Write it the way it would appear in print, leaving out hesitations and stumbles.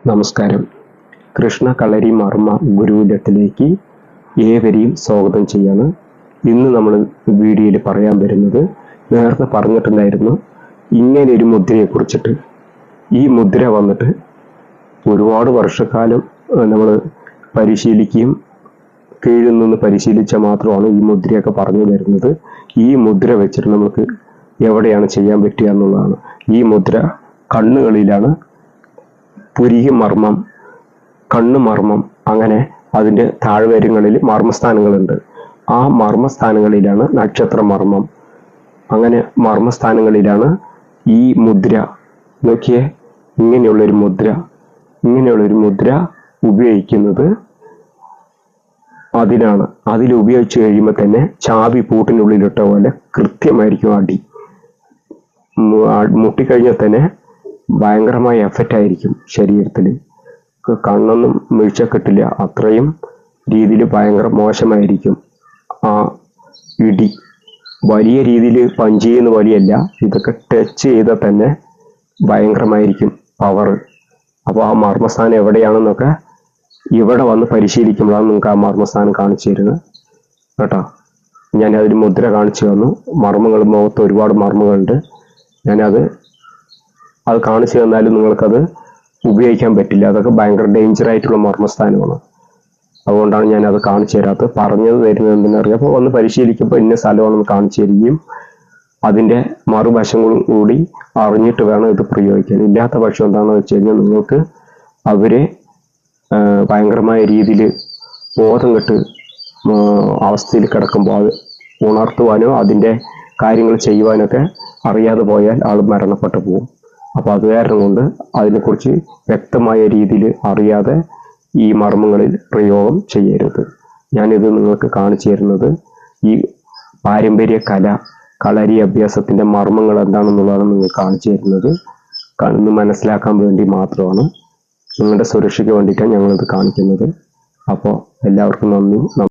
നമസ്കാരം. കൃഷ്ണ കളരി മർമ്മ ഗുരുകുലത്തിലേക്ക് ഏവരെയും സ്വാഗതം ചെയ്യാണ്. ഇന്ന് നമ്മൾ വീഡിയോയിൽ പറയാൻ വരുന്നത്, നേരത്തെ പറഞ്ഞിട്ടുണ്ടായിരുന്നു ഇങ്ങനെ ഒരു മുദ്രയെ കുറിച്ചിട്ട്. ഈ മുദ്ര വന്നിട്ട് ഒരുപാട് വർഷക്കാലം നമ്മൾ പരിശീലിക്കുകയും കീഴിൽ നിന്ന് പരിശീലിച്ചാൽ മാത്രമാണ് ഈ മുദ്രയൊക്കെ പറഞ്ഞു തരുന്നത്. ഈ മുദ്ര വെച്ചിട്ട് നമുക്ക് എവിടെയാണ് ചെയ്യാൻ പറ്റുക എന്നുള്ളതാണ്. ഈ മുദ്ര കണ്ണുകളിലാണ്. പുരിക മർമ്മം, കണ്ണ് മർമ്മം, അങ്ങനെ അതിൻ്റെ താഴ്വരങ്ങളിൽ മർമ്മസ്ഥാനങ്ങളുണ്ട്. ആ മർമ്മസ്ഥാനങ്ങളിലാണ് നക്ഷത്ര മർമ്മം. അങ്ങനെ മർമ്മസ്ഥാനങ്ങളിലാണ് ഈ മുദ്ര. നോക്കിയേ, ഇങ്ങനെയുള്ളൊരു മുദ്ര ഉപയോഗിക്കുന്നത് അതിലാണ്. അതിൽ ഉപയോഗിച്ച് കഴിയുമ്പോൾ തന്നെ ചാവി പൂട്ടിനുള്ളിലിട്ട പോലെ കൃത്യമായിരിക്കും അടി. മുട്ടിക്കഴിഞ്ഞാൽ തന്നെ ഭയങ്കരമായ എഫക്റ്റ് ആയിരിക്കും ശരീരത്തിൽ. കണ്ണൊന്നും വീഴ്ച കിട്ടില്ല, അത്രയും രീതിയിൽ ഭയങ്കര മോശമായിരിക്കും ആ ഇടി. വലിയ രീതിയിൽ പഞ്ച് ചെയ്യുന്ന പോലെയല്ല, ഇതൊക്കെ ടച്ച് ചെയ്താൽ തന്നെ ഭയങ്കരമായിരിക്കും പവർ. അപ്പോൾ ആ മർമ്മസ്ഥാനം എവിടെയാണെന്നൊക്കെ ഇവിടെ വന്ന് പരിശീലിക്കുമ്പോഴാണ് നിങ്ങൾക്ക് ആ മർമ്മസ്ഥാനം കാണിച്ചു തരുന്നത് കേട്ടോ. ഞാൻ അതിൽ മുദ്ര കാണിച്ചു തന്നു. മർമ്മങ്ങൾ, മുഖത്ത് ഒരുപാട് മർമ്മങ്ങളുണ്ട്. ഞാനത് കാണിച്ചു തന്നാലും നിങ്ങൾക്കത് ഉപയോഗിക്കാൻ പറ്റില്ല. അതൊക്കെ ഭയങ്കര ഡേഞ്ചർ ആയിട്ടുള്ള മർമ്മസ്ഥാനമാണ്. അതുകൊണ്ടാണ് ഞാനത് കാണിച്ചു തരാത്തത്. പറഞ്ഞത് തരുന്നത് എന്തിനറിയാം, അപ്പോൾ ഒന്ന് പരിശീലിക്കുമ്പോൾ ഇന്ന സ്ഥലമാണെന്ന് കാണിച്ചു തരികയും അതിൻ്റെ മറുവശങ്ങളും കൂടി അറിഞ്ഞിട്ട് വേണം ഇത് പ്രയോഗിക്കാൻ. ഇല്ലാത്ത പക്ഷം എന്താണെന്ന് വെച്ച് കഴിഞ്ഞാൽ നിങ്ങൾക്ക് അവരെ ഭയങ്കരമായ രീതിയിൽ ബോധം കെട്ട് അവസ്ഥയിൽ കിടക്കുമ്പോൾ അത് ഉണർത്തുവാനോ അതിൻ്റെ കാര്യങ്ങൾ ചെയ്യുവാനൊക്കെ അറിയാതെ പോയാൽ ആൾ മരണപ്പെട്ടു പോകും. അപ്പോൾ അത് കാരണം കൊണ്ട് അതിനെക്കുറിച്ച് വ്യക്തമായ രീതിയിൽ അറിയാതെ ഈ മർമ്മങ്ങളിൽ പ്രയോഗം ചെയ്യരുത്. ഞാനിത് നിങ്ങൾക്ക് കാണിച്ചു തരുന്നത് ഈ പാരമ്പര്യ കളരി അഭ്യാസത്തിൻ്റെ മർമ്മങ്ങൾ എന്താണെന്നുള്ളതാണ് നിങ്ങൾ കാണിച്ചു തരുന്നത്. ഒന്ന് മനസ്സിലാക്കാൻ വേണ്ടി മാത്രമാണ്, നിങ്ങളുടെ സുരക്ഷയ്ക്ക് വേണ്ടിയിട്ടാണ് ഞങ്ങളിത് കാണിക്കുന്നത്. അപ്പോൾ എല്ലാവർക്കും നന്ദി.